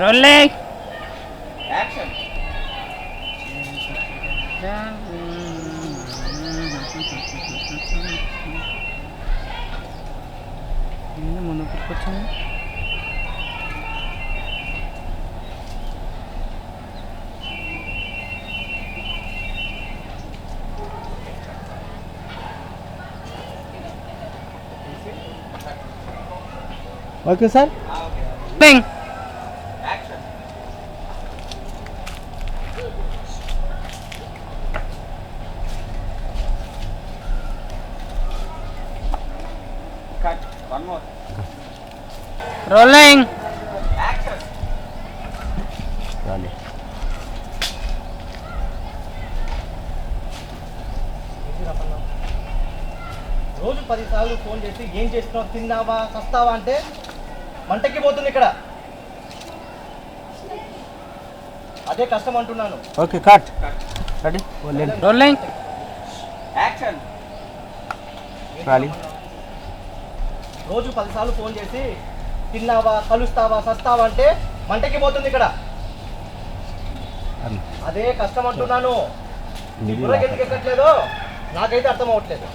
Rolling action. ముందు పుట్టుకొచ్చాను. Okay sir. Action. Cut. One more. Rolling action. రాలి. రోజు 10 సార్లు ఫోన్ చేసి ఏం చేస్తున్నావు, తిన్నావా, సస్తావా అంటే మంటకి పోతుంది ఇక్కడ. అదే కష్టం అంటున్నాను. Okay cut. Ready. Rolling action. రాలి. రోజు 10 సార్లు ఫోన్ చేసి తిన్నావా, కలుస్తావా, సస్తావా అంటే మంటకి పోతుంది ఇక్కడ. అదే కష్టం అంటున్నాను. నీ బుర్రకి ఎందుకు ఎక్కట్లేదో నాకైతే అర్థం అవ్వట్లేదు.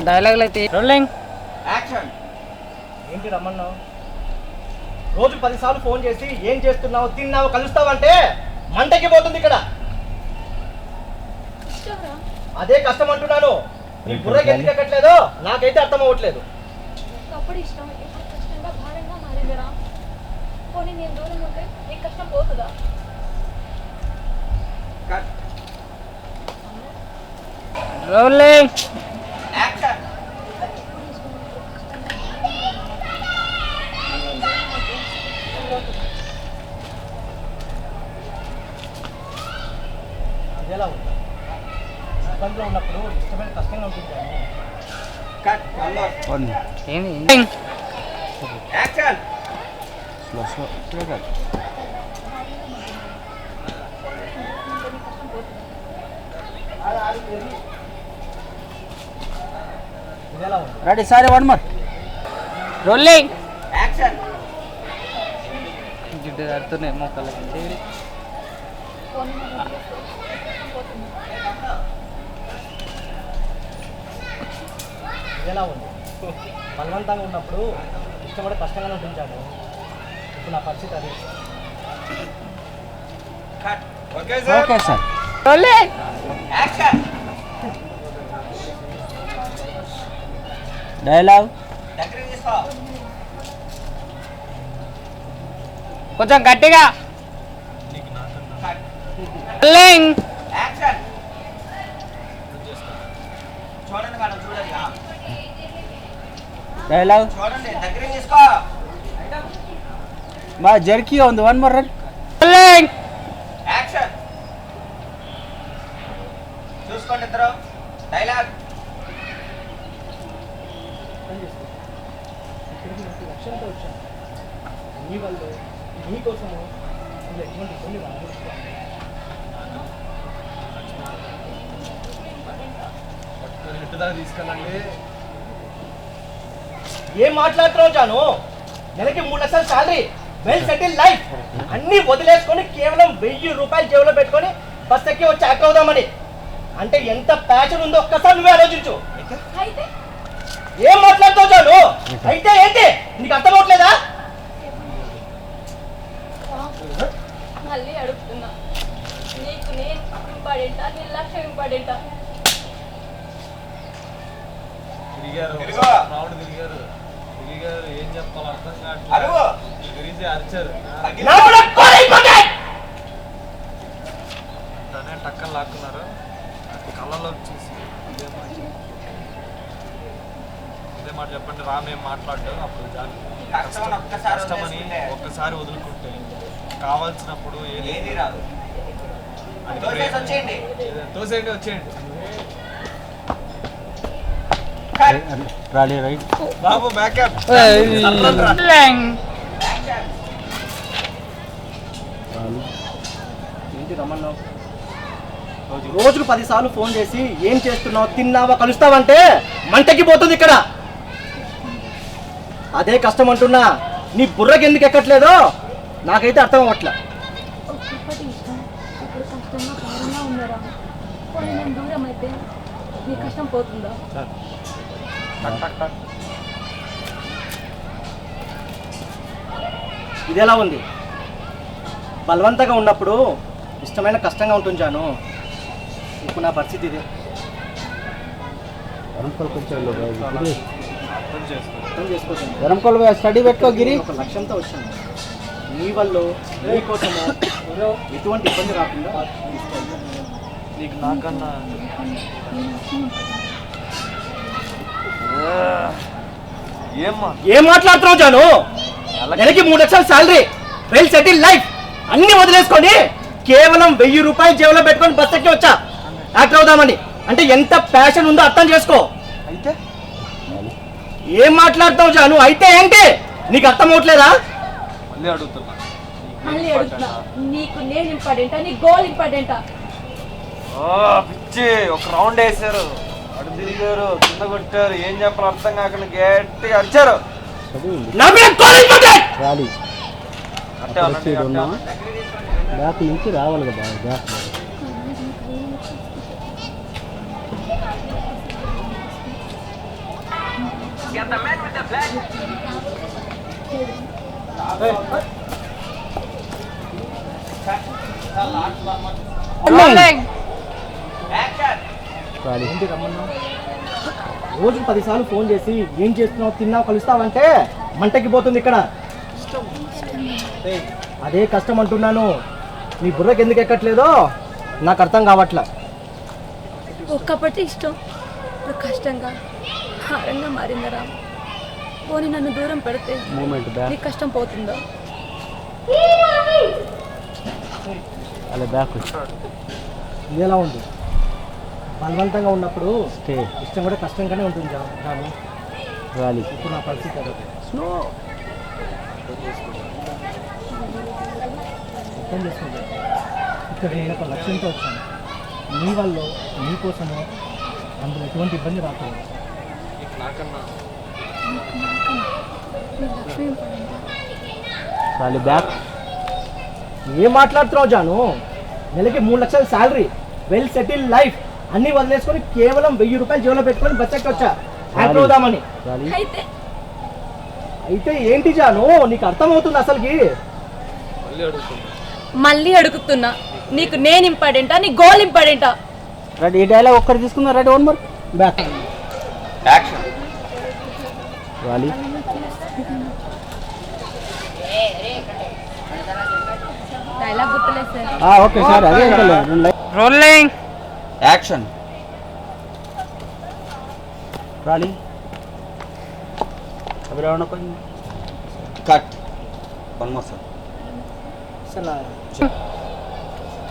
డైలాగులు అయితే. Rolling action. ఏంటి రమ్మన్నావు? రోజు 10 సార్లు ఫోన్ చేసి ఏం చేస్తున్నావు, తిన్నావు, కలుస్తావు అంటే మంటకి పోతుంది ఇక్కడ. అదే కష్టం అంటున్నాను. నీ బుర్రకి ఎందుకు ఎక్కట్లేదో నాకైతే అర్థం అవ్వట్లేదు. ఒకప్పుడు ఇష్టం, ఇప్పుడు కష్టంగా భారంగా మారిందిరా. పోనీ నేను దూరం ఉంటే నీకు కష్టం పోతుందా? కట్. Rolling action. ఇదేలా ఉంది? ఇబ్బందిలో ఉన్నప్పుడు ఇష్టమైన కష్టంగా ఉంటుంది కానీ. కట్. One more. వన్. ఏంది? యాక్షన్. Slow slow. కట్. ఇదేలా ఉంది? Ready. Sorry. One more. Rolling action. జిడ్డు కడుతున్నాయి మొక్కలకి. పోనీ నేను వదిలేస్తే కష్టం పోతుంది. ఇదేలా ఉంది? బలవంతంగా ఉన్నప్పుడు ఇష్టపడే కష్టంగానే ఉంటుంచాను. ఇప్పుడు నా పరిస్థితి అదే. Cut. Okay sir. Okay sir. Rolling action. Dialogue. దగ్గరికి తీసుకో. కొంచెం గట్టిగా. కట్. Rolling action. చూడండి మేడం, చూడండి. డైలాగ్. చూడండి, దగ్గరికి తీసుకో. మా జర్కీ ఉంది. One more. Ready. Rolling action. చూసుకోండి ఇద్దరు. డైలాగ్. ఇక్కడికి నాకు లక్ష్యంతో వచ్చాను. నీ వల్ల, నీ కోసము నువ్వు ఎటువంటి ఇబ్బంది అనుభవిస్తాను. తీసుకెళ్ళండి. ఏం మాట్లాడుతున్నావు జాను? నెలకి 3 లక్షల శాలరీ, వెల్ సెటిల్ లైఫ్, అన్ని వదిలేసుకొని కేవలం 1000 రూపాయలు జేబులో పెట్టుకొని బస్ ఎక్కి వచ్చి యాక్ట్ అవుదామని అంటే ఎంత ప్యాషన్ ఉందో ఒక్కసారి నువ్వే ఆలోచించు. అయితే ఏం మాట్లాడుతావు జాను? అయితే ఏంటి? నీకు అర్థం అవట్లేదా? మళ్ళీ అడుగుతున్నా, నీకు నేను ఇంపార్టెంటా, నీ లక్ష్యం ఇంపార్టెంటా? తిరిగారు, తిరుగు. రౌండ్ తిరిగారు. ఏం చెప్పాలో అర్థం అరుగు. కావట్లేదు. నీ గురించి అరిచారు. నాకు కూడా కోరి ఇంపార్టెంట్. తనే టక్కన లాక్కున్నారు. కళ్ళలోకి చూసి ఇదే మాట చెప్పండి. రామేం మాట్లాడలేదు. అప్పుడు కష్టమని ఒక్కసారి వదులుకుంటే కావాల్సినప్పుడు ఏది రాదు. అది తోసేసి వచ్చేయండి. తోసేయండి, వచ్చేయండి. రాలి. రైట్. బాబు బ్యాకప్. Rolling action. ఏంటి రమ్మన్నావు? రోజుకు 10 సార్లు ఫోన్ చేసి ఏం చేస్తున్నావు, తిన్నావా, కలుస్తావంటే మంటకి పోతుంది ఇక్కడ. అదే కష్టం అంటున్నా, నీ బుర్రకి ఎందుకు ఎక్కట్లేదో నాకైతే అర్థం అవ్వట్లా. ఒకప్పటి ఇష్టం ఇప్పుడు కష్టంగా భారంగా ఉన్నారా? పోనీ నేను దూరం అయితే నీ కష్టం పోతుందా? ఇది ఎలా ఉంది? బలవంతంగా ఉన్నప్పుడు ఇష్టమైన కష్టంగా ఉంటుంది జాను. ఇప్పుడు నా పరిస్థితి ఇదే. అర్థం చేసుకోవచ్చు. గరంకొల్ స్టడీ పెట్టుకో గిరి. ఒక లక్ష్యంతో వచ్చాను. నీ వల్ల నీ కోసము ఎటువంటి ఇబ్బంది రాకుండా నీకు నాకన్నా ఏమ్మా ఏం మాట్లాడుతున్నావు జాను? నెలకి 3 లక్షల శాలరీ, వెల్ సెటిల్ లైఫ్ అన్ని వదిలేసుకొని కేవలం 1000 రూపాయలు జేబులో పెట్టుకొని బస్ ఎక్కి వచ్చా యాక్టర్ అవుదామని. అంటే ఎంత ప్యాషన్ ఉందో అర్థం చేసుకో. అయితే ఏం మాట్లాడుతావు జాను? అయితే ఏంటి? నీకు అర్థం అవట్లేదా? మళ్ళీ అడుగుతున్నా మళ్ళీ అడుగుతున్నా, నీకు నేను ఇంపార్టెంటా, నీ గోల్ ఇంపార్టెంటా? పిచ్చి ఒక రౌండ్ వేసారు, అడు తిరిగారు, కింద కొట్టారు, ఏం చెప్పాలో అర్థం కాకుండా గట్టిగా అరిచారు. నా మీద గోల్ ఇంపార్టెంట్. రాలి అట్టే అనండి, అట్టే అనండి. బ్యాక్ నుంచి రావాలి కదా బ్యాక్. Rolling action. రాలి ఏంటి రమ్మన్నావు? రోజుకు 10 సార్లు ఫోన్ చేసి ఏం చేస్తున్నావు, తిన్నావు, కలుస్తావంటే మంటకి పోతుంది ఇక్కడ. అదే కష్టం అంటున్నాను. నీ బుర్రకి ఎందుకు ఎక్కట్లేదో నాకు అర్థం కావట్లా. ఒక్కప్పటి ఇష్టం ఇప్పుడు కష్టంగా భారంగా మారిందరా? పోనీ నన్ను దూరం పెడితే మూమెంట్ బ్యాక్. నీ కష్టం పోతుందా? అలా బ్యాక్ వచ్చి ఇది ఎలా ఉంది? బలవంతంగా ఉన్నప్పుడు స్టే. ఇష్టం కూడా కష్టంగానే ఉంటుంది జాను. రాలి ఇప్పుడు నా పరిస్థితి అదే. స్లో. అర్థం చేసుకోండి. ఇక్కడ నేను ఒక లక్ష్యంతో వచ్చాను. నీ వల్ల నీ కోసము అందులో ఎటువంటి ఇబ్బంది రాకూడదు. నీకు నాకన్నా నీ లక్ష్యం ఇంపార్టెంటా? రాలి బ్యాక్. ఏం మాట్లాడుతున్నావు జాను? నెలకి 3 లక్షల శాలరీ, వెల్ సెటిల్ లైఫ్ అన్ని వదిలేసుకొని కేవలం 1000 రూపాయలు జేబులో పెట్టుకొని బస్ ఎక్కి వచ్చా యాక్టర్ అవుదామని. రాలి అయితే అయితే ఏంటి జాను? నీకు అర్థమవుతుంది అసలుకి? మళ్ళీ అడుగుతున్నా. మళ్ళీ అడుగుతున్నా, నీకు నేను ఇంపార్టెంటా, నీ గోల్ ఇంపార్టెంటా? రెడీ. ఈ డైలాగ్ ఒక్కటి తీసుకుందా? రెడీ. 1 more back. యాక్షన్. రాలి డైలాగ్ గుర్తులేదు సార్. Okay sir. అదే ఇంకా రోలింగ్ యాక్షన్. రాలి అవి రావణ కొంచెం కట్. One more sir. అసలు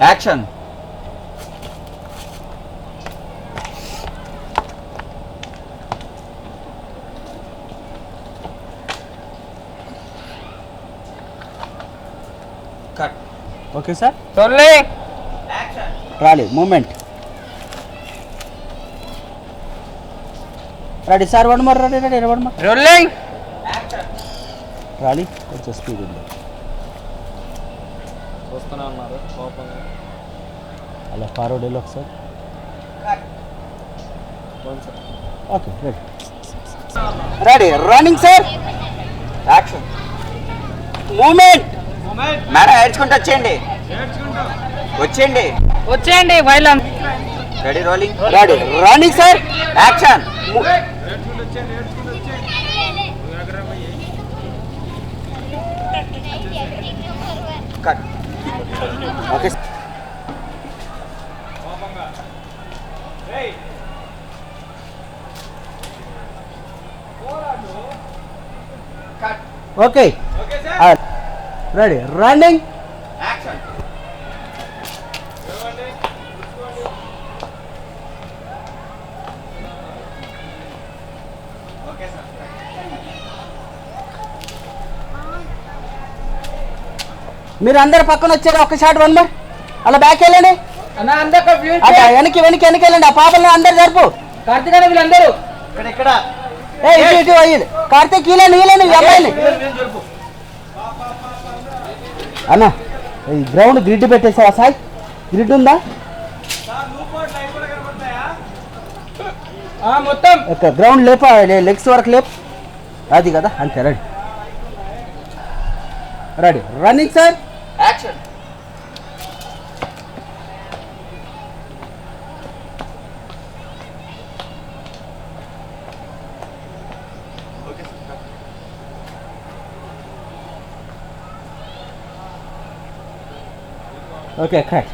action. Cut. Okay sir. Rolling action. రాలి moment. Ready sir. 1 more. Ready. 1 more. Rolling action. రాలి కొంచెం స్పీడ్ ఉంది. వస్తూనే ఉన్నారు కోపంగా. అలా ఫార్వర్డ్ వెళ్ళి ఒకసారి. Cut. Okay ready. Ready. Running sir. Action. Moment. Madam ఏడ్చుకుంటూ వచ్చేయండి. వచ్చేయండి. వచ్చేయండి villain ready. Rolling. Ready. Running sir. Action. Cut. Okay cut. Okay ready. Running. Action. Okay sir. మీరు అందరు పక్కన వచ్చారు. ఒక షాట్. 1 మోర్. అలా బ్యాక్ వెళ్ళండి అన్న అందక వ్యూ అట్లా వెనక్కి వెళ్ళండి ఆ పాపలను అందరు జరుపు కార్తీక్ అన్న వీళ్ళందరూ ఇక్కడ ఇటు అయ్యింది కార్తీక్ వీళ్ళని ఈ అమ్మాయిని జరుపు. అన్న ఈ గ్రౌండ్ గ్రిడ్ పెట్టేసావా సాయి గ్రిడ్ ఉందా మొత్తం గ్రౌండ్ లేప లెగ్స్ వరకు లేపు అది కదా అంతే ready ready running sir action okay cut